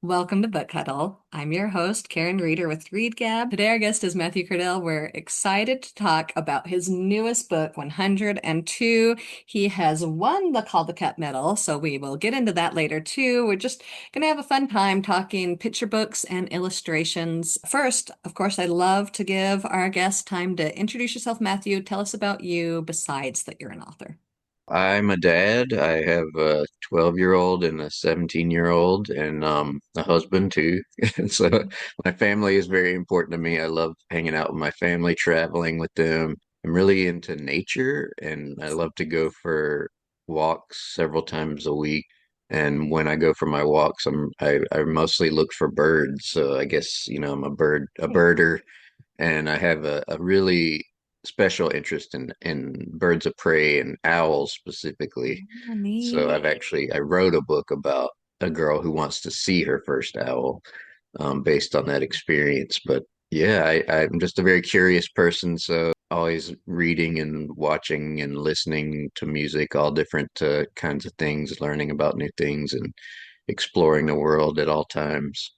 Welcome to BookHuddle. I'm your host, Karen Reeder with Readgab. Today, our guest is Matthew Cordell. We're excited to talk about his newest book, 102. He has won the Caldecott Medal, so we will get into that later too. We're just going to have a fun time talking picture books and illustrations. First, of course, I love to give our guest time to introduce yourself, Matthew. Tell us about you besides that you're an author. I'm a dad. I have a 12-year-old and a 17-year-old and a husband too. And so my family is very important to me. I love hanging out with my family, traveling with them. I'm really into nature and I love to go for walks several times a week. And when I go for my walks, I mostly look for birds. So I guess, I'm a birder, and I have a really special interest in birds of prey and owls specifically. Oh, So neat. I wrote a book about a girl who wants to see her first owl, based on that experience. But yeah, I'm just a very curious person, so always reading and watching and listening to music, all different kinds of things, learning about new things and exploring the world at all times.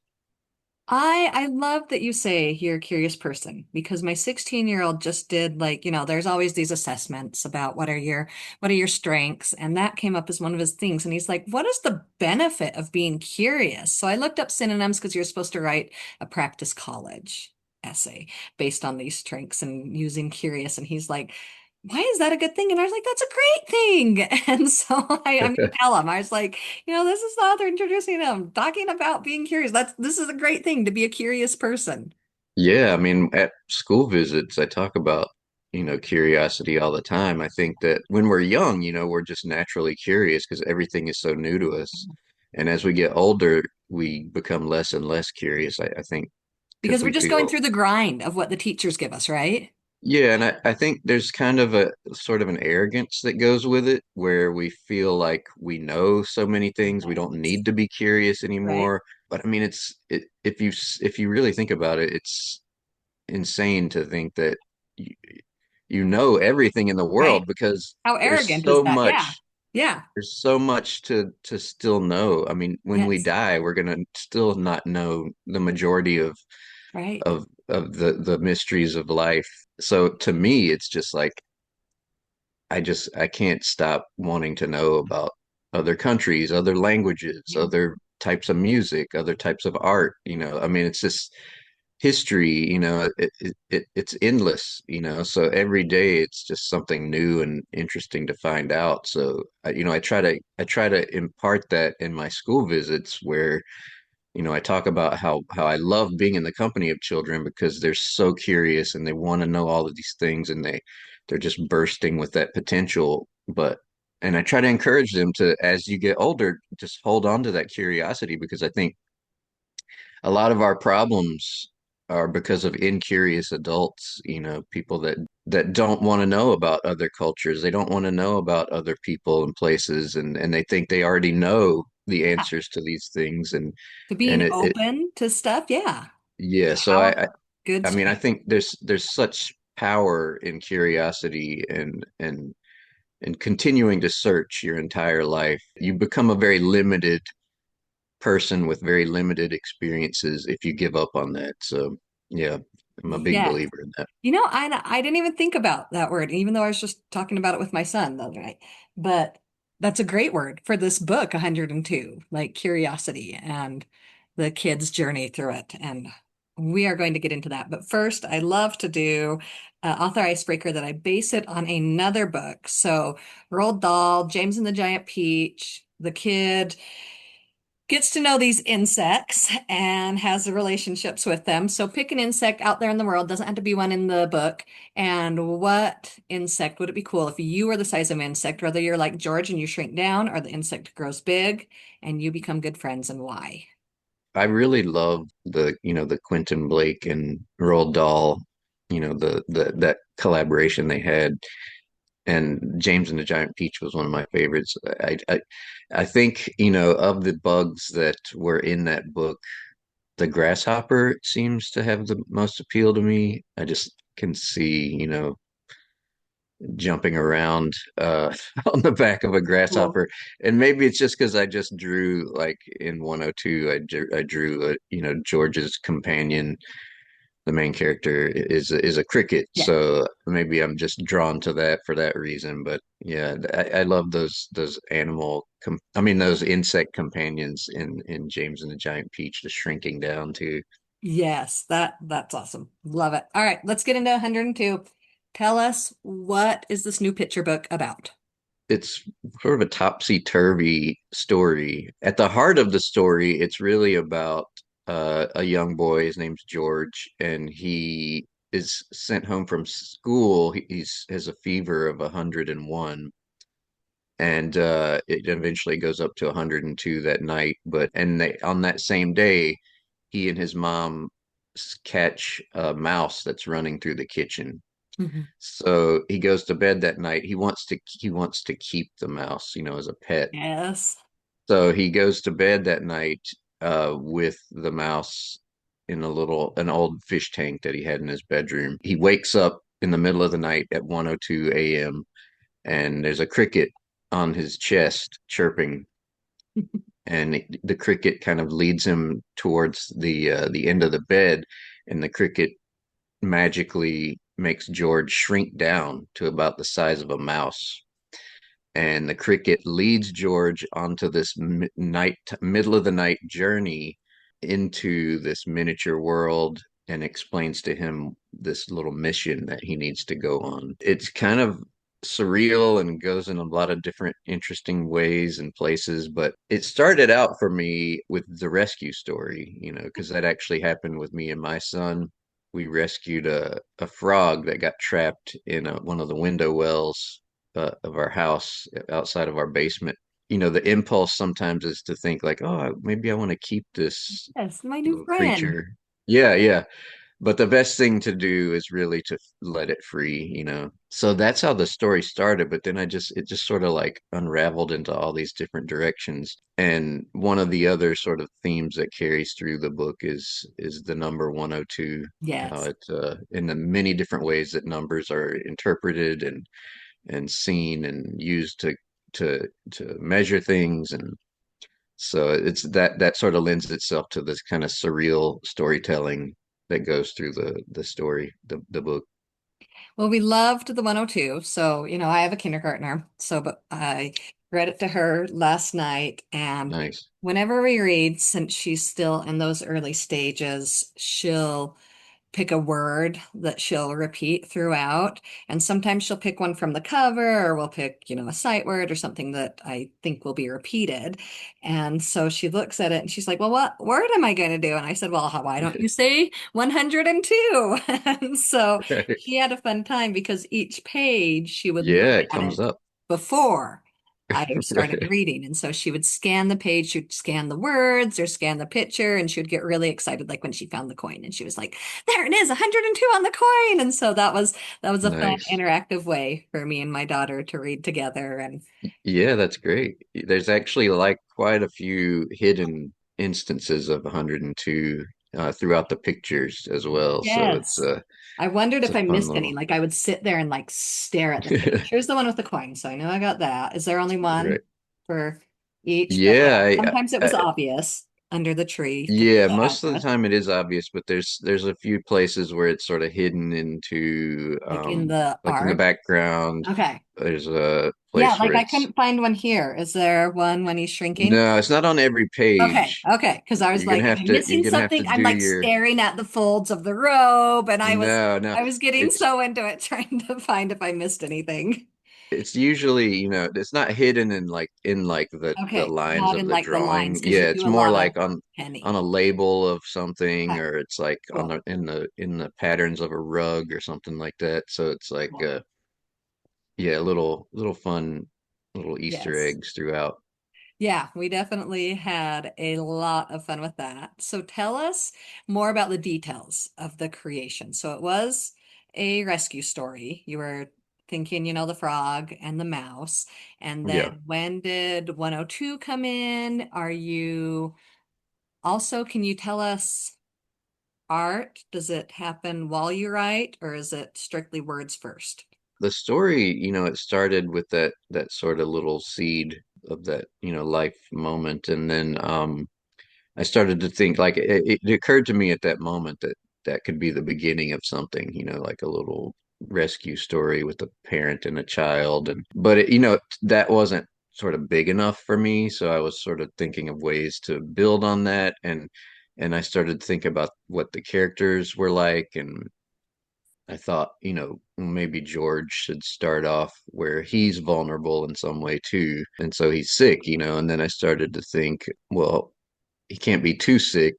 I love that you say you're a curious person because my 16-year-old just did there's always these assessments about what are your strengths, and that came up as one of his things, and he's like, what is the benefit of being curious? So I looked up synonyms because you're supposed to write a practice college essay based on these strengths and using curious, and he's like, why is that a good thing? And I was like, that's a great thing. And so I'm gonna tell him. I was like, this is the author introducing him, talking about being curious. This is a great thing to be a curious person. Yeah, I mean, at school visits, I talk about, curiosity all the time. I think that when we're young, we're just naturally curious because everything is so new to us. And as we get older, we become less and less curious, I think, because Because we're we just going feel, through the grind of what the teachers give us, right? yeah, and I think there's kind of a sort of an arrogance that goes with it where we feel like we know so many things, we don't Yes. need to be curious Right? anymore. But I mean, if you really think about it, it's insane to think that you, you know everything in the Right. world because How arrogant is that? Yeah. Yeah. there's so much to still know. I mean, when we Yes. die, we're gonna still not know the majority Right. of the mysteries of life. So to me, it's just like I can't stop wanting to know about other countries, other languages, Yeah. other types of music, other types of art. I mean, it's just history, it's endless, so every day it's just something new and interesting to find out. So I try to impart that in my school visits where I talk about how I love being in the company of children because they're so curious and they want to know all of these things, and they're just bursting with that potential. And I try to encourage them to, as you get older, just hold on to that curiosity, because I think a lot of our problems are because of incurious adults, people that don't want to know about other cultures. They don't want to know about other people and places, and they think they already know the Yeah. answers to these things. And To and being it open to stuff. Yeah. yeah, so Powerful. Good I mean, I strength. think there's such power in curiosity and continuing to search your entire life. You become a very limited person with very limited experiences if you give up on that. So, yeah, I'm a big Yes. believer in that. I didn't even think about that word, even though I was just talking about it with my son the other night. But that's a great word for this book, 102, like curiosity and the kid's journey through it. And we are going to get into that. But first, I love to do author icebreaker that I base it on another book. So, Roald Dahl, James and the Giant Peach, the kid gets to know these insects and has the relationships with them. So pick an insect out there in the world, doesn't have to be one in the book. And what insect would it be cool if you were the size of an insect, whether you're like George and you shrink down or the insect grows big and you become good friends, and why? I really love the Quentin Blake and Roald Dahl, the that collaboration they had. And James and the Giant Peach was one of my favorites. I think, of the bugs that were in that book, the grasshopper seems to have the most appeal to me. I just can see, jumping around on the back of a Cool. grasshopper. And maybe it's just because I just drew like in 102, I drew George's companion. The main character is a cricket, Yeah. so maybe I'm just drawn to that for that reason. But yeah, I love those I mean those insect companions in James and the Giant Peach, the shrinking down too. Yes, that's awesome. Love it. All right, let's get into 102. Tell us, what is this new picture book about? It's sort of a topsy-turvy story. At the heart of the story, it's really about a young boy. His name's George, and he is sent home from school. He's has a fever of 101, and it eventually goes up to 102 that night. But and they on that same day, he and his mom catch a mouse that's running through the kitchen. Mhm. So he goes to bed that night. He wants to keep the mouse, as a pet. Yes. So he goes to bed that night with the mouse in an old fish tank that he had in his bedroom. He wakes up in the middle of the night at 1:02 a.m. and there's a cricket on his chest chirping, and the cricket kind of leads him towards the end of the bed, and the cricket magically makes George shrink down to about the size of a mouse. And the cricket leads George onto this middle of the night journey into this miniature world and explains to him this little mission that he needs to go on. It's kind of surreal and goes in a lot of different interesting ways and places, but it started out for me with the rescue story, because that actually happened with me and my son. We rescued a frog that got trapped in one of the window wells of our house outside of our basement. The impulse sometimes is to think like, oh, maybe I want to keep this Yes, my new little friend. creature. Yeah, yeah. But the best thing to do is really to let it free. So that's how the story started. But then it just sort of like unraveled into all these different directions. And one of the other sort of themes that carries through the book is the number 102. How Yes. it in the many different ways that numbers are interpreted and seen and used to measure things. And so it's that sort of lends itself to this kind of surreal storytelling that goes through the story, the book. Well, we loved the 102. So, I have a kindergartner. So, but I read it to her last night. And Nice. whenever we read, since she's still in those early stages, she'll pick a word that she'll repeat throughout. And sometimes she'll pick one from the cover, or we'll pick, a sight word or something that I think will be repeated. And so she looks at it and she's like, well, what word am I going to do? And I said, well, why don't you say 102? And so she had a fun time because each page she would look Yeah, it at comes it up. before I started Right. reading. And so she would scan the page, she'd scan the words or scan the picture, and she would get really excited, like when she found the coin and she was like, there it is, 102 on the coin. And so that was a fun Nice. interactive way for me and my daughter to read together. And Yeah, that's great. There's actually like quite a few hidden instances of 102 throughout the pictures as well. So yes, I wondered it's if a I fun missed any. little Like I would sit there and like stare at the page. Here's the one with the coin. So I know I got that. Is there only right. one for each? But yeah, Yeah, sometimes it was I obvious under the tree to Yeah, the most of the address, time it is obvious, but there's a few places where it's sort of hidden into like in the like in the art. background. Okay. There's a Yeah, place like where I it's couldn't find one here. Is there one when he's shrinking? no, it's not on every Okay, page. okay. Because I was like, am I You're missing gonna have to something? I'm do like your staring at the folds of the robe, and I was no, no. I was getting It's so into it, trying to find if I missed anything. it's usually, it's not hidden in like the Okay, lines not of in the like the lines, drawing. because Yeah, you do it's a more lot of like on penny. a label of something, Okay, or it's like on cool, the patterns of a rug or something like that. So it's like cool. yeah, little fun little Easter Yes. eggs throughout. Yeah, we definitely had a lot of fun with that. So tell us more about the details of the creation. So it was a rescue story. You were thinking, the frog and the mouse. And Yeah. then when did 102 come in? Can you tell us art? Does it happen while you write, or is it strictly words first? the story, it started with that sort of little seed of that, life moment. And then I started to think like it occurred to me at that moment that that could be the beginning of something, like a little rescue story with a parent and a child. And but that wasn't sort of big enough for me, so I was sort of thinking of ways to build on that. And I started to think about what the characters were like. And I thought, maybe George should start off where he's vulnerable in some way too. And so he's sick, and then I started to think, well, he can't be too sick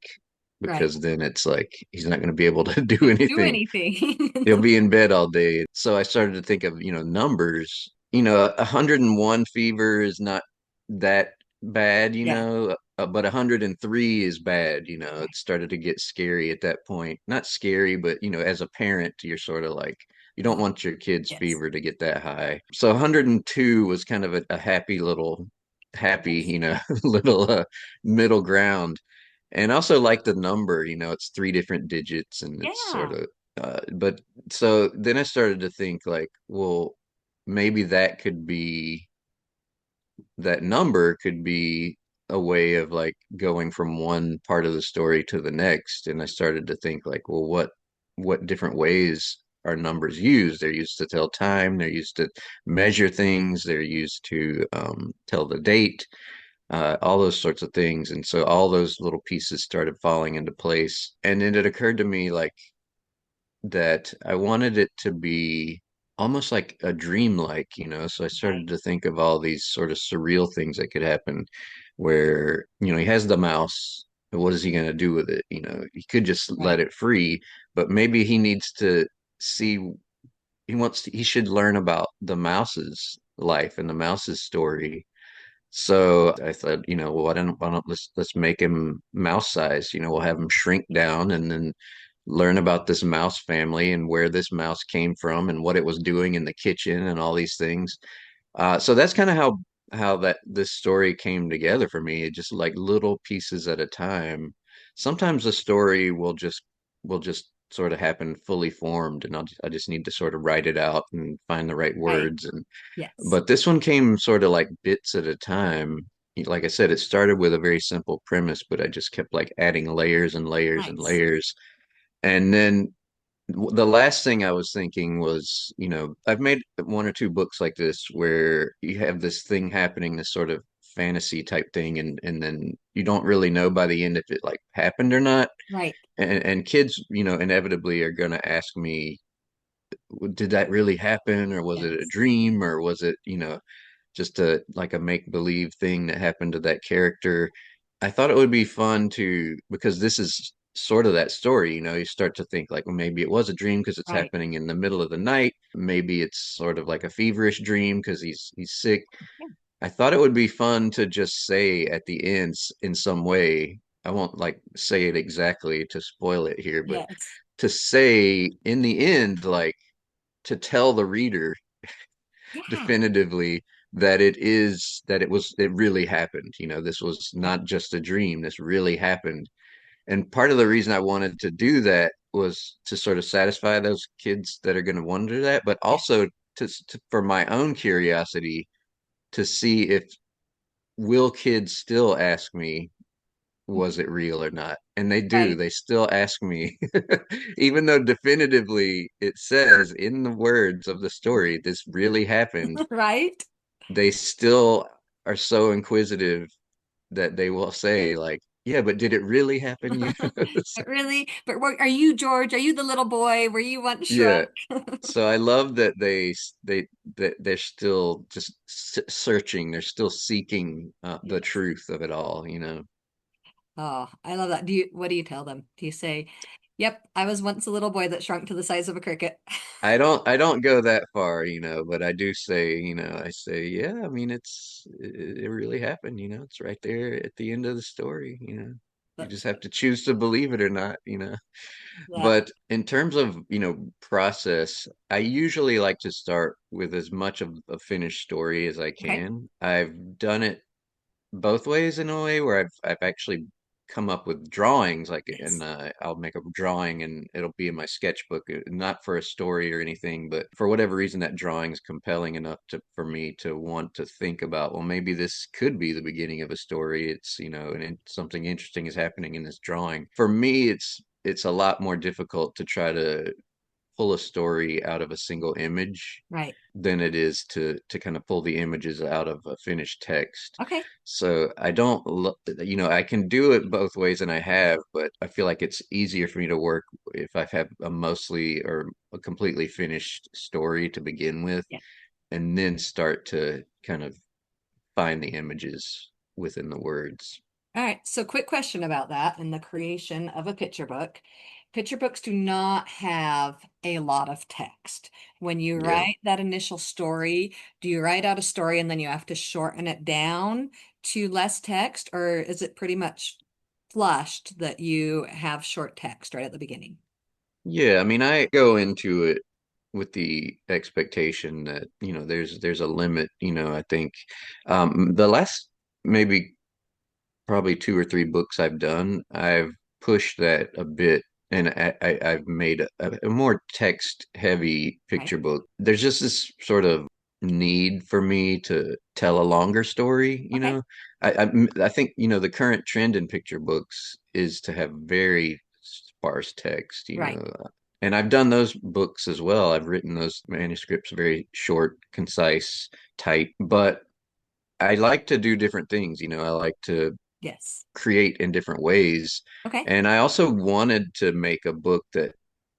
Right. because then it's like he's not going to be able to do Can't do anything. anything. He'll be in bed all day. So I started to think of, numbers. 101 fever is not that bad, Yeah. but 103 is bad. It Right. started to get scary at that point. Not scary, but, as a parent, you're sort of like, you don't Oh, want your kid's yes. fever to get that high. So 102 was kind of a happy, Yes. little middle ground. And I also like the number, it's three different digits and it's sort Yeah. of but so then I started to think like, well, maybe that number could be a way of like going from one part of the story to the next. And I started to think like, well, what different ways are numbers used? They're used to tell time, they're used to measure things, they're used to tell the date, all those sorts of things. And so all those little pieces started falling into place. And then it occurred to me like that I wanted it to be almost like a dream-like, So I Right. started to think of all these sort of surreal things that could happen where, he has the mouse. What is he going to do with it? He could just let Right. it free, but maybe he needs to see, he should learn about the mouse's life and the mouse's story. So I thought, well, why don't let's make him mouse size. We'll have him shrink down and then learn about this mouse family and where this mouse came from and what it was doing in the kitchen and all these things. So that's kind of how that this story came together for me. It just like little pieces at a time. Sometimes the story will just sort of happen fully formed, and I just need to sort of write it out and find the right Right. words. And Yes. but this one came sort of like bits at a time. Like I said, it started with a very simple premise, but I just kept like adding layers and layers and Nice. layers. And then the last thing I was thinking was, I've made one or two books like this where you have this thing happening, this sort of fantasy type thing, and then you don't really know by the end if it like happened or not. Right. And kids, inevitably are going to ask me, did that really happen, or was it a Yes. dream, or was it, just a like a make believe thing that happened to that character. I thought it would be fun to, because this is sort of that story, you start to think like, well, maybe it was a dream because it's Right. happening in the middle of the night. Maybe it's sort of like a feverish dream because he's sick. Yeah. I thought it would be fun to just say at the end in some way, I won't like say it exactly to spoil it here, but Yes. to say in the end, like to tell the reader Yeah. definitively that it really happened. This was Right. not just a dream. This really happened. And part of the reason I wanted to do that was to sort of satisfy those kids that are going to wonder that, but Yeah. also for my own curiosity to see if will kids still ask me, was it real or not? And they do. Right. They still ask me, even though definitively it says in the words of the story, this really happened. Right. They still are so inquisitive that they will say like, yeah, but did it really happen? But really, are you George? Are you the little boy? Were you once Yeah. shrunk? So I love that they're still just searching. They're still seeking the Yes. truth of it all. Oh, I love that. What do you tell them? Do you say, "Yep, I was once a little boy that shrunk to the size of a cricket"? I don't go that far, but I do say, I say, yeah, I mean it really happened, it's right there at the end of the story. You That's just have to choose to believe it or not. yeah. But in terms of, process, I usually like to start with as much of a finished story as I Okay. can. I've done it both ways in a way where I've actually come up with drawings like, and Yes. I'll make a drawing and it'll be in my sketchbook, not for a story or anything, but for whatever reason that drawing is compelling enough to for me to want to think about, well, maybe this could be the beginning of a story. It's, and something interesting is happening in this drawing. For me, it's a lot more difficult to try to pull a story out of a single image Right. than it is to kind of pull the images out of a finished text. Okay. So I don't, I can do it both ways, and I have, but I feel like it's easier for me to work if I have a mostly or a completely finished story to begin with, Yeah. and then start to kind of find the images within the words. All right. So, quick question about that and the creation of a picture book. Picture books do not have a lot of text. When you Yeah. write that initial story, do you write out a story and then you have to shorten it down to less text, or is it pretty much flushed that you have short text right at the beginning? Yeah, I mean, I go into it with the expectation that, there's a limit, I think the last maybe probably two or three books I've done, I've pushed that a bit, and I've made a more text heavy Right. picture book. There's just this sort of need for me to tell a longer story, Okay. I think, the current trend in picture books is to have very sparse text, Right. and I've done those books as well. I've written those manuscripts very short, concise, tight, but I like to do different things, I like to Yes. create in different ways. Okay. And I also wanted to make a book that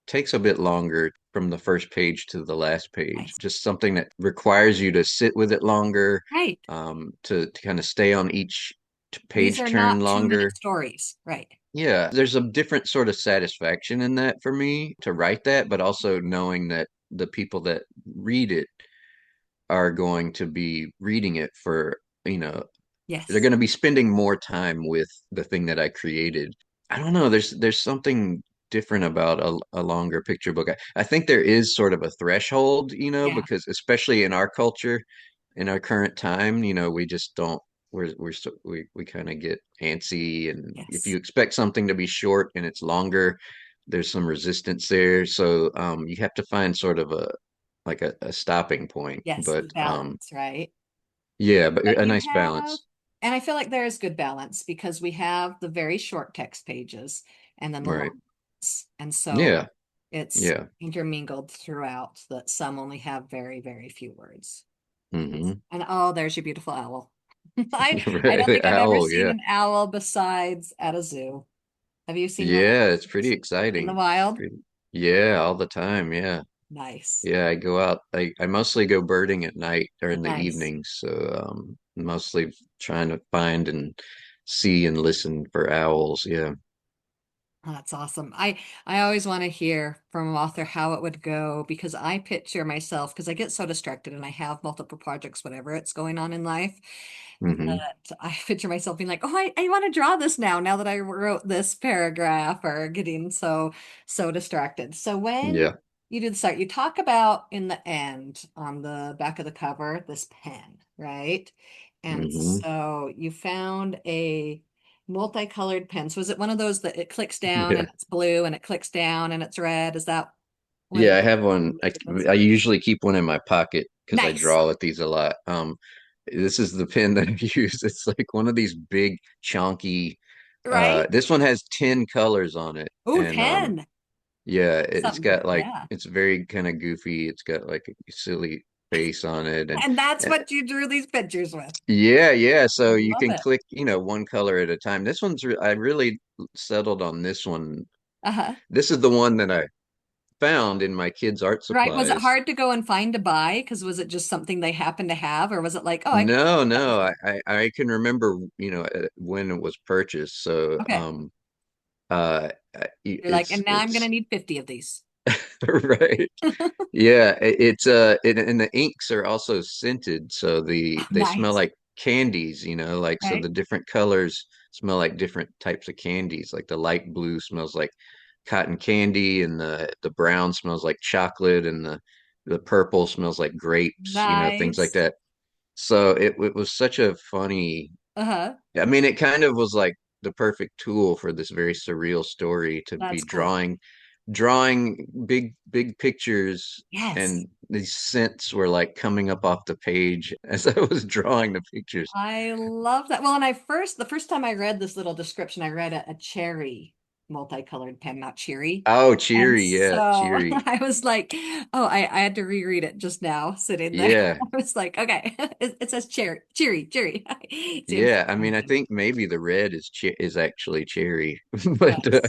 takes a bit longer from the first page to the last page, Nice. just something that requires you to sit with it longer, Right. to kind of stay on each These page are turn not 2 minute longer. stories. Right. Yeah, there's a different sort of satisfaction in that for me to write that, but also knowing that the people that read it are going to be reading it for, they're Yes. going to be spending more time with the thing that I created. I don't know. There's something different about a longer picture book. I think there is sort of a threshold, Yeah. because especially in our culture, in our current time, we just don't. We kind of get antsy, and if you Yes. expect something to be short and it's longer, there's some resistance there. So you have to find sort of a stopping point. Yes. But The balance, right? yeah, but But a you nice have, balance. and I feel like there is good balance because we have the very short text pages and then the Right. long ones. And so Yeah. it's Yeah. intermingled throughout that some only have very, very few words. Hmm. And oh, there's your beautiful owl. I Right. don't think The I've ever owl, seen yeah. an owl besides at a zoo. Have you seen one Yeah, it's pretty in the exciting. It's wild? pretty, yeah, all the time. Yeah. Nice. Yeah, I go out. I mostly go birding at night or in the Nice. evenings. So mostly trying to find and see and listen for owls. Yeah. Oh, that's awesome. I always want to hear from an author how it would go because I picture myself because I get so distracted and I have multiple projects, whatever it's going on in life, Hmm. that I picture myself being like, oh, I want to draw this now that I wrote this paragraph or getting so distracted. So when Yeah. you do the start, you talk about in the end on the back of the cover, this pen, right? And Hmm. so you found a multicolored pens. Was it one of those that it clicks down Yeah. and it's blue and it clicks down and it's red? Is that what Yeah, it I is? have one. I usually keep one in my pocket because I Nice. draw with these a lot. This is the pen that I've used. It's like one of these big, chunky. Right? This one has 10 colors on it, Oh, and 10. yeah, it's Something. got like Yeah. it's very kind of goofy. It's got like a silly face on it, And that's and what you drew these pictures with. yeah, yeah. So you Love can it. click, one color at a time. I really settled on this one. Uh-huh. This is the one that I found in my kids' art Right. Was it supplies. hard to go and find to buy? Because was it just something they happened to have, or was it like, oh, I can No, that no, was I can remember, when it was purchased. So, okay. You're like, and now I'm gonna it's need 50 of these. right. Yeah, and the inks are also scented, so they smell Nice. like candies, like so Right. the different colors smell like different types of candies. Like the light blue smells like cotton candy, and the brown smells like chocolate, and the purple smells like grapes, things like Nice. that. So it was such a funny. Uh-huh. I mean, it kind of was like the perfect tool for this very surreal story to be That's cool. drawing big pictures, Yes. and these scents were like coming up off the page as I was drawing the pictures. I love that. Well, and the first time I read this little description, I read a cherry multicolored pen, not cheery. Oh, And cheery, so yeah, cheery. I was like, oh, I had to reread it just now sitting there. Yeah. I was like, okay, it says cheery. It's Yeah, I mean, I interesting. think maybe the red is actually cherry, but Yes.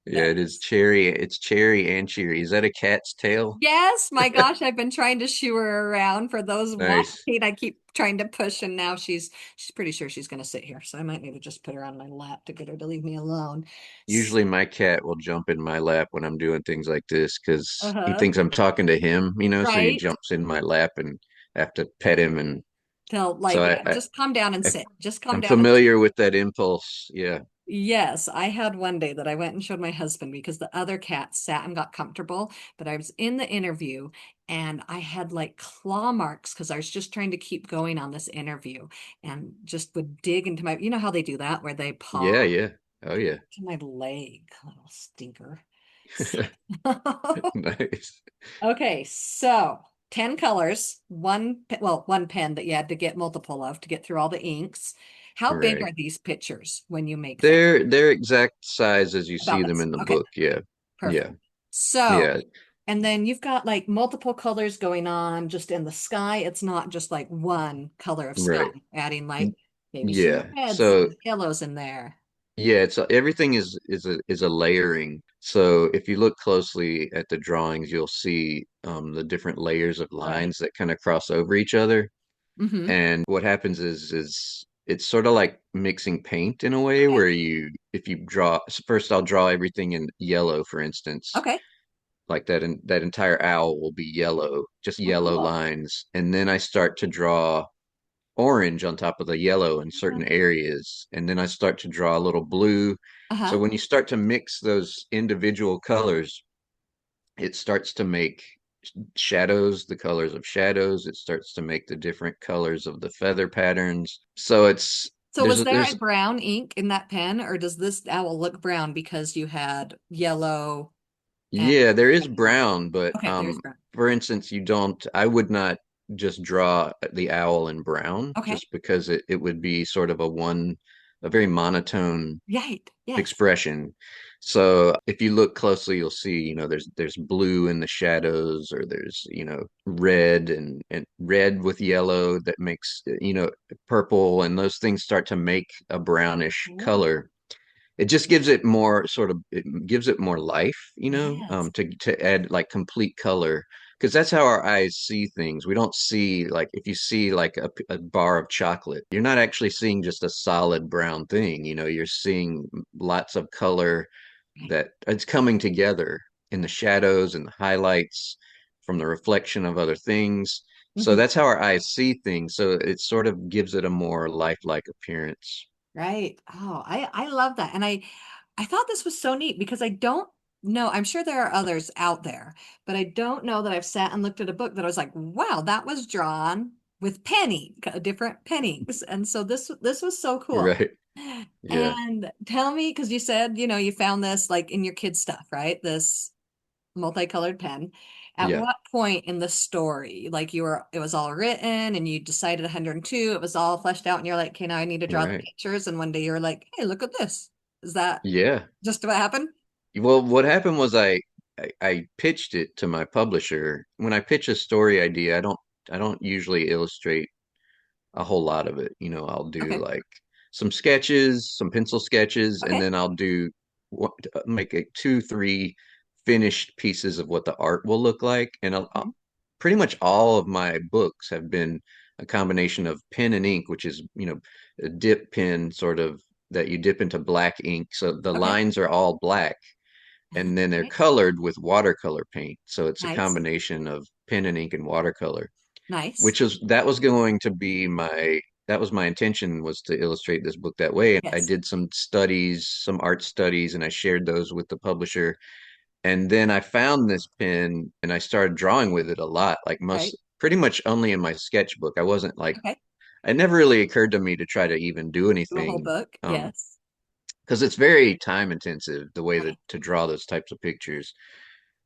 yeah, it is Yes. cherry. It's cherry and cheery. Is that a cat's tail? Yes, my gosh, I've been trying to shoo her around for those Nice. walking. I keep trying to push, and now she's pretty sure she's going to sit here. So I might need to just put her on my lap to get her to leave me alone. Usually my cat will jump in my lap when I'm doing things like this because he Uh-huh. thinks I'm talking to him, so he Right? jumps in my lap and I have to pet him. And Tell so like, yeah, just calm down and I sit. Just calm I'm down and sit. familiar with that impulse. Yeah. Yes, I had one day that I went and showed my husband because the other cat sat and got comfortable, but I was in the interview and I had like claw marks because I was just trying to keep going on this interview and just would dig into my, you know how they do that where they paw Yeah, yeah. Oh yeah. to my leg, little stinker. So, Nice. okay, so 10 colors, one pen that you had to get multiple of to get through all the inks. How big Right. are these pictures when you make them? They're exact size as you see About them this. in the Okay, book. Yeah. perfect. Yeah. So, Yeah. and then you've got like multiple colors going on just in the sky. It's not just like one color of sky, Right. adding like maybe some Yeah. reds So and yellows in there. yeah, it's everything is a layering. So if you look closely at the drawings, you'll see the different layers of Right. lines that kind of cross over each other. Mm-hmm. And what happens is it's sort of like mixing paint in a way Okay. where if you draw first, I'll draw everything in yellow, for instance. Okay. Like that entire owl will be yellow, just Oh, yellow cool. lines. And then I start to draw orange on top of the yellow in certain areas. And then I start to draw a little blue. So Uh-huh. when you start to mix those individual colors, it starts to make shadows, the colors of shadows. It starts to make the different colors of the feather patterns. So So was there a brown ink in that pen, or does this owl look brown because you had yellow and yeah, there is orange? brown, but Okay, there's brown. for instance, I would not just draw the owl in brown Okay. just because it would be sort of a very monotone Right. Yes. expression. So if you look closely, you'll see, there's blue in the shadows, or there's, red and red with yellow that makes, purple, and those things start to make a brownish Cool. color. It just gives it more it gives it more life, Yes. to add like complete color. Because that's how our eyes see things. We don't see, like, if you see like a bar of chocolate, you're not actually seeing just a solid brown thing. You're seeing lots of color Right. that it's coming together in the shadows and the highlights from the reflection of other things. So Mhm. that's how our eyes see things. So it sort of gives it a more lifelike appearance. Right. Oh, I love that. And I thought this was so neat because I don't know. I'm sure there are others out there, but I don't know that I've sat and looked at a book that I was like, wow, that was drawn with different pennies. And so this was so cool. Right. Yeah. And tell me, because you said, you found this like in your kids' stuff, right? This multicolored pen. At Yeah. what point in the story, like it was all written and you decided 102, it was all fleshed out, and you're like, okay, now I need to draw the Right. pictures. And one day you're like, hey, look at this. Is that Yeah. just what happened? Well, what happened was I pitched it to my publisher. When I pitch a story idea, I don't usually illustrate a whole lot of it. I'll do Okay. like some sketches, some pencil sketches, and Okay. then I'll make a two, three finished pieces of what the art will look like. And Mhm. pretty much all of my books have been a combination of pen and ink, which is, a dip pen sort of that you dip into black ink. So the Okay. lines are all black, and then they're Okay. colored with watercolor paint. So it's a Nice. combination of pen and ink and watercolor, Nice. which is that was going to be that was my intention, was to illustrate this book that way. And I Yes. did some art studies, and I shared those with the publisher. And then I found this pen and I started drawing with it a lot, like Right. pretty much only in my sketchbook. I wasn't like, Okay. it never really occurred to me to try to even do Do a whole anything book. um Yes. because it's very time intensive the way that Right. to draw those types of pictures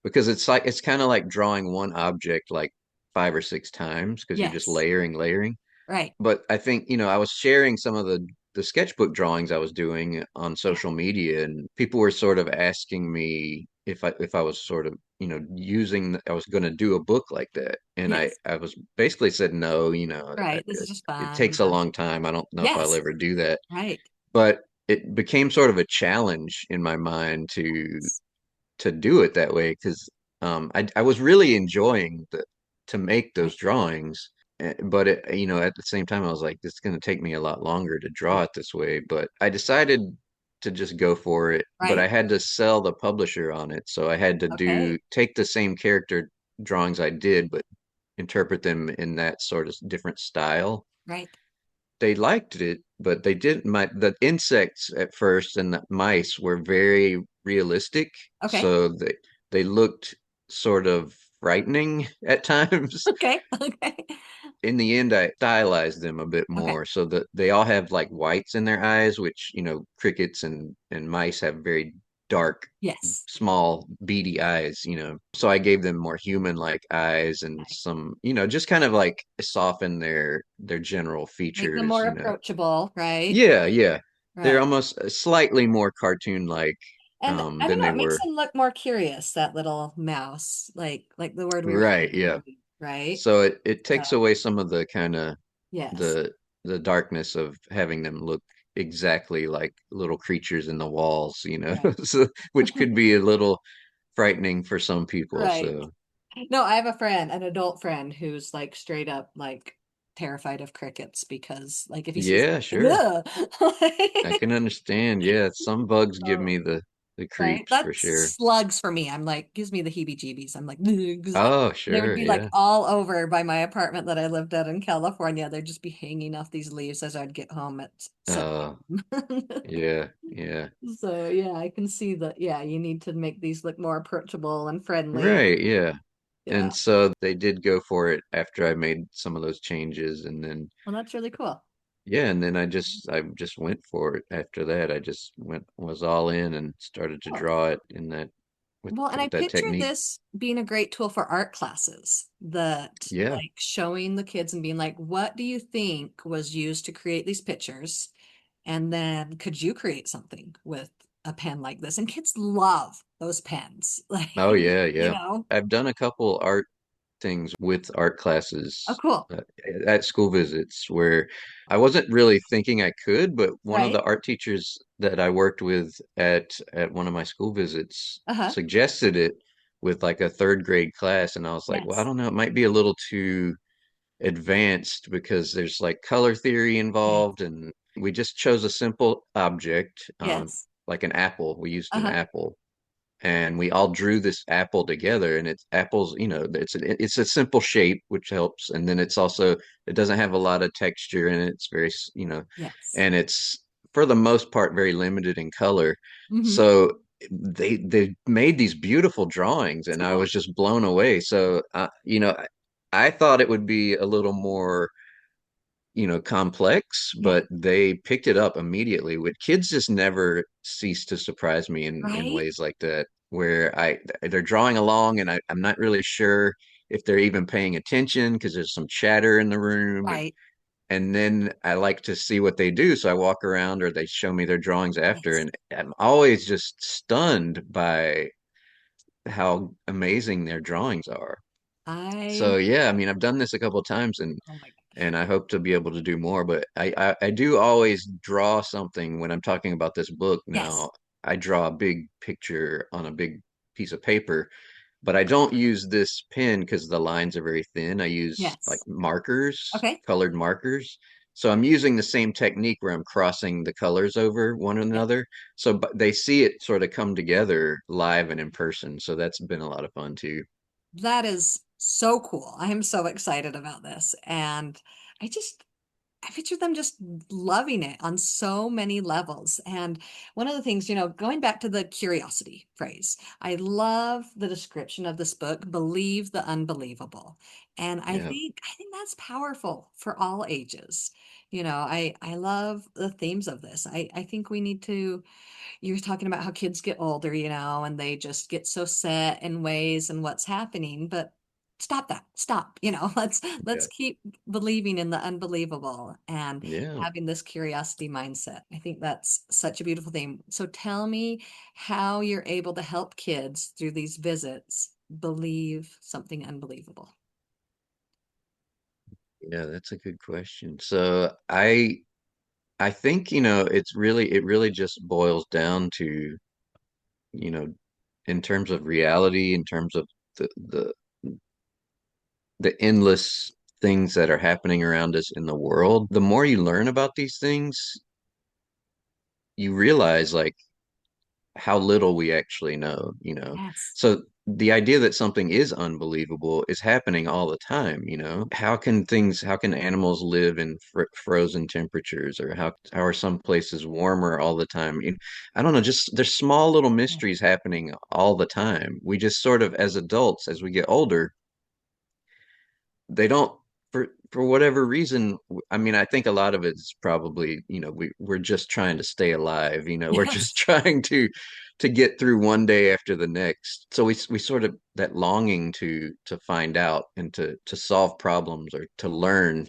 because it's kind of like drawing one object like 5 or 6 times because you're just Yes. layering. Right. But I think, I was sharing some of the sketchbook drawings I was doing on Yeah. social media, and people were sort of asking me if I was sort of, I was going to do a book like that. And I Yes. I was basically said no, Right. This is just it fun. takes a long time. I don't know if I'll Yes. ever do that. Right. But it became sort of a challenge in my mind to do it that way because I was really enjoying to make those Right. drawings, but at the same time I was like, this is going to take me a lot longer to draw Right. it this way. But I decided to just go for it. But I Right. had to sell the publisher on it, so I had to Okay. take the same character drawings I did, but interpret them in that sort of different style. Right. They liked it, but they didn't. The insects at first and the mice were very realistic, Okay. so they looked sort of frightening at times. Okay. Okay. In the end, I stylized them a bit Okay. more so that they all have like whites in their eyes, which, crickets and mice have very dark, Yes. small, beady eyes. So I gave them more human-like eyes and Right. some, just kind of like soften their general Make them more features. approachable, right? Yeah, yeah. They're Right. almost slightly more cartoon-like And I don't than know, they it makes were. them look more curious, that little mouse, like the word we were Right, saying yeah. earlier, right? So it So, takes away some of the kind of yes. the the darkness of having them look exactly like little creatures in the walls, Right. so, which could be a little frightening for some people. Right. So No, I have a friend, an adult friend, who's like straight up like terrified of crickets because like if he sees yeah, them, sure. ugh! I can understand. Yeah, some bugs give So, me the right? creeps for sure. That's slugs for me. I'm like, gives me the heebie-jeebies. I'm like, because Oh, they would sure, be like yeah. all over by my apartment that I lived at in California. They'd just be hanging off these leaves as I'd get home at Uh, 7 a.m. yeah, yeah. So yeah, I can see that. Yeah, you need to make these look more approachable and friendly. Right, yeah. Yeah. And so they did go for it after I made some of those changes, and then Well, that's really cool. yeah, and then I just went for it after that. I just was all in and started to Cool. draw it in that Well, and I with that picture technique. this being a great tool for art classes that Yeah. like showing the kids and being like, what do you think was used to create these pictures? And then could you create something with a pen like this? And kids love those pens. Like, Oh yeah, you yeah. know, I've done a couple art things with art oh, classes cool. at school visits where I wasn't really thinking I could, but one of the Right. art teachers that I worked with at one of my school visits Uh-huh. suggested it with like a third grade class, and I was like, well, I Yes. don't know, it might be a little too advanced because there's like color theory Yes. involved, and we just chose a simple object, Yes. like an apple. We used an Uh-huh. apple and we all drew this apple together, and it's apples, it's a simple shape which helps, and then it's also it doesn't have a lot of texture and it's very Yes. and it's for the most part very limited in color. Mm-hmm. So they made these beautiful drawings and I Cool. was just blown away. So I thought it would be a little more complex, Yeah. but they picked it up immediately. With kids just never cease to surprise me in Right. ways like that, where they're drawing along and I'm not really sure if they're even paying attention because there's some chatter in the room Right. and then I like to see what they do. So I walk around or they show me their drawings after, Yes. and I'm always just stunned by how amazing their drawings are. So I, yeah, I mean, I've done this a couple of times oh my gosh. and I hope to be able to do more. But I do always draw something when I'm talking about this book Yes. now. I draw a big picture on a big piece of paper, but I don't use this pen because the lines are very thin. I use like Yes. markers, Okay. colored markers. So I'm using the same technique where I'm crossing the colors over one Yeah. another. So but they see it sort of come together live and in person. So that's been a lot of fun too. That is so cool. I am so excited about this. And I just, I picture them just loving it on so many levels. And one of the things, going back to the curiosity phrase, I love the description of this book, believe the unbelievable. And Yeah. I think that's powerful for all ages. I love the themes of this. I think we need to, you're talking about how kids get older, and they just get so set in ways and what's happening, but stop that. Stop. Let's Yeah. keep believing in the unbelievable and Yeah. having this curiosity mindset. I think that's such a beautiful thing. So tell me how you're able to help kids through these visits believe something unbelievable. Yeah, that's a good question. So I think, it really just boils down to, you know, in terms of reality, in terms of the the endless things that are happening around us in the world. The more you learn about these things, you realize like how little we actually know. Yes. So the idea that something is unbelievable is happening all the time. How can animals live in frozen temperatures, or how are some places warmer all the time? I don't know, just there's small little Yeah. mysteries happening all the time. We just sort of, as adults, as we get older, they don't, for whatever reason. I mean, I think a lot of it's probably, we're just trying to stay alive. We're just Yes. trying to get through one day after the next. So we sort of, that longing to find out and to solve problems or to learn,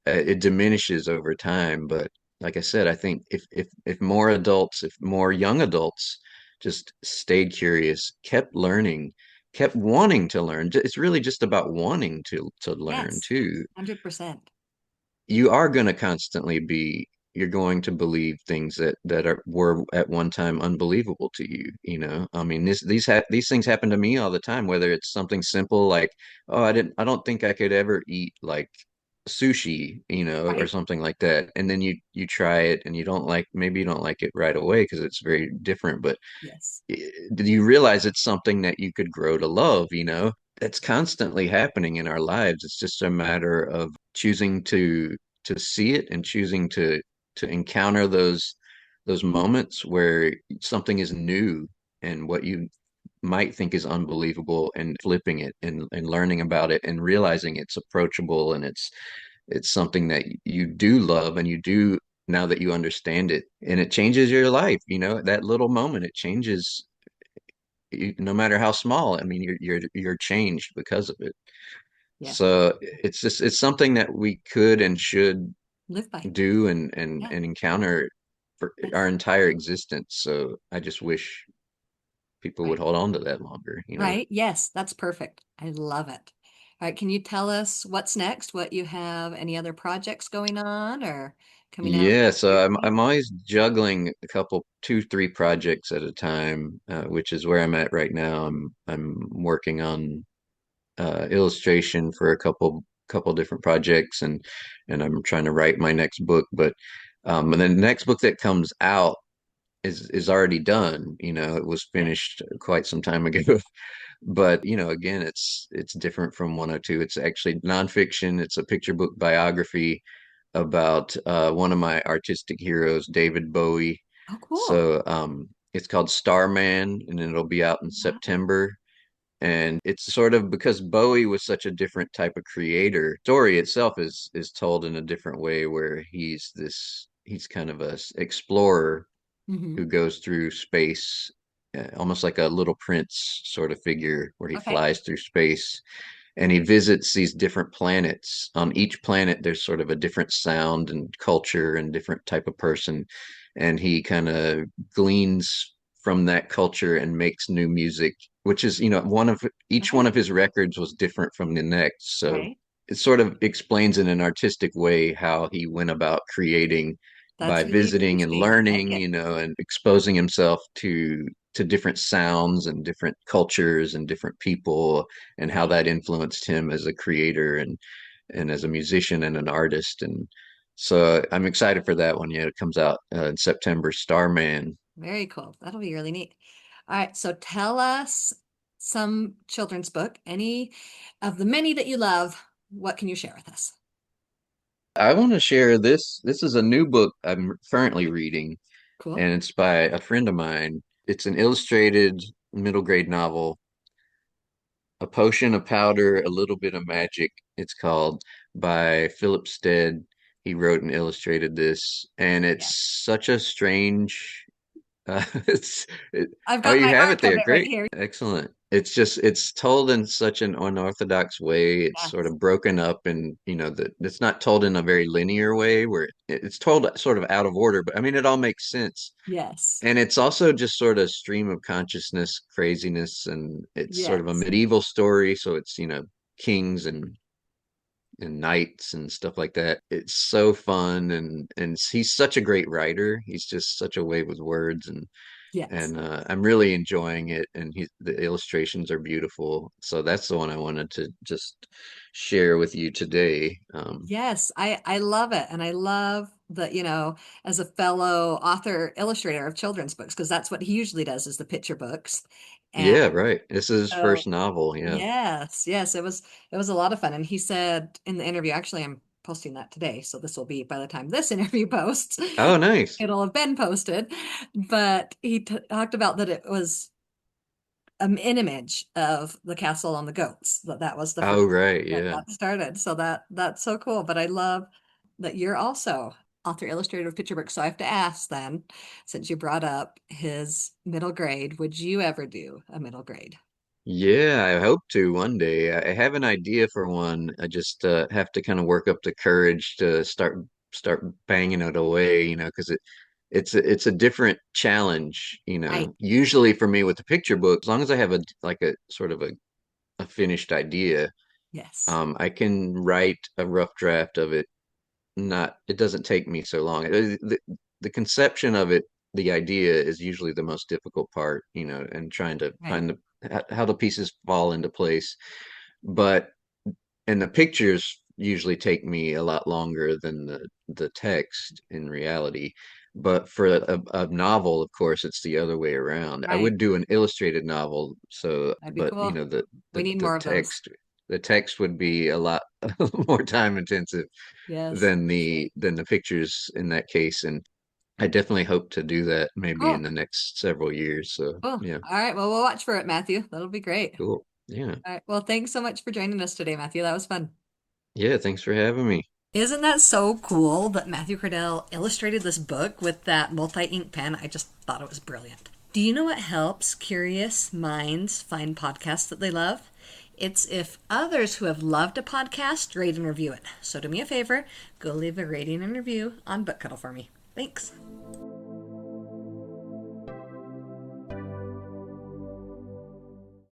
it diminishes over time. But like I said, I think if more adults, if more young adults just stayed curious, kept learning, kept wanting to learn, it's really just about wanting to learn Yes. too. 100%. You are going to constantly be, you're going to believe things that were at one time unbelievable to you. I mean, these things happen to me all the time, whether it's something simple like, oh, I don't think I could ever eat like sushi, or Right? something like that. And then you try it and maybe you don't like it right away because it's very different, but Yes. did you realize it's something that you could grow to love? That's constantly happening in our lives. It's just a matter of choosing to see it and choosing to encounter those moments where something is new and what you might think is unbelievable, and flipping it and learning about it and realizing it's approachable, and it's something that you do love, and you do, now that you understand it, and it changes your life. That little moment, it changes no matter how small. I mean, you're changed because of it. Yeah. So it's something that we could and should Live by. do and Yeah. and encounter for our Yes. entire existence. So I just wish people would Right. hold on to that longer. Right. Yes, that's perfect. I love it. All right. Can you tell us what's next? What you have? Any other projects going on or coming out Yeah, so recently? I'm always juggling a couple, two, three projects at a time, which is where I'm at right now. I'm working on illustration for a couple different projects, and I'm trying to write my next book. But and then the next book that comes out is already done. It was Yeah. finished quite some time ago. But again, it's different from 102. It's actually nonfiction. It's a picture book biography about one of my artistic heroes, David Bowie. Oh, cool. So it's called Starman, and it'll be out in Wow. September. And it's sort of because Bowie was such a different type of creator. Story itself is told in a different way, where he's kind of a explorer Hmm. who goes through space, almost like a little prince sort of figure, where he Okay. flies through space and he visits these different planets. On each planet, there's sort of a different sound and culture and different type of person. And he kind of gleans from that culture and makes new music, which is, each one Okay. of his records was different from the next. So Right. it sort of explains in an artistic way how he went about creating by That's really visiting and interesting. I like learning, it. and exposing himself to different sounds and different cultures and different people, and how Right. that influenced him as a creator and as a musician and an artist. And so I'm excited for that one. Yeah, it comes out in September, Starman. Very cool. That'll be really neat. All right. So tell us some children's book, any of the many that you love. What can you share with us? I want to share this. This is a new book I'm currently reading, Cool. and it's by a friend of mine. It's an illustrated middle grade novel, A Potion of Powder, A Little Bit of Magic. It's called by Philip Stead. He wrote and illustrated this, and it's Yeah. such a strange. It's I've oh, got you my have arc it of there. it right Great, here. excellent. It's told in such an unorthodox way. It's sort Yes. of broken up, and it's not told in a very linear way where it's told sort of out of order. But I mean, it all makes sense. Yes. And it's also just sort of stream of consciousness craziness, and it's sort of a Yes. medieval story. So it's kings and knights and stuff like that. It's so fun, and he's such a great writer. He's just such a way with words, and Yes. and I'm really enjoying it. And the illustrations are beautiful. So that's the one I wanted to just share with you today. Yes, I love it. And I love that, as a fellow author illustrator of children's books, because that's what he usually does is the picture books. And Yeah, right. This is his so first novel. Yeah. yes, yes, it was a lot of fun. And he said in the interview, actually I'm posting that today, so this will be by the time this interview posts, Oh, nice. it'll have been posted. But he t talked about that it was an image of the castle on the goats. That was the first Oh, right. that Yeah. got started. So that's so cool. But I love that you're also author illustrator of picture books. So I have to ask then, since you brought up his middle grade, would you ever do a middle grade? Yeah, I hope to one day. I have an idea for one. I just have to kind of work up the courage to start banging it away, because it's a different challenge, Right. Usually for me with the picture book, as long as I have a sort of a finished idea, Yes. I can write a rough draft of it. Not it doesn't take me so long. The conception of it, the idea is usually the most difficult part, and trying to Right. find how the pieces fall into place. But and the pictures usually take me a lot longer than the text in reality. But for a novel, of course, it's the other way around. I Right. would do an illustrated novel, That'd be but cool. We need the more of those. text would be a lot more time intensive Yes, than for sure. the pictures in that case. And I definitely hope to do that maybe in Cool. the next several years. So Cool. yeah, All right. Well, we'll watch for it, Matthew. That'll be great. cool. Yeah. All right. Well, thanks so much for joining us today, Matthew. That was fun. Yeah, thanks for having me. Isn't that so cool that Matthew Cordell illustrated this book with that multi-ink pen? I just thought it was brilliant. Do you know what helps curious minds find podcasts that they love? It's if others who have loved a podcast rate and review it. So do me a favor, go leave a rating and review on BookHuddle for me. Thanks.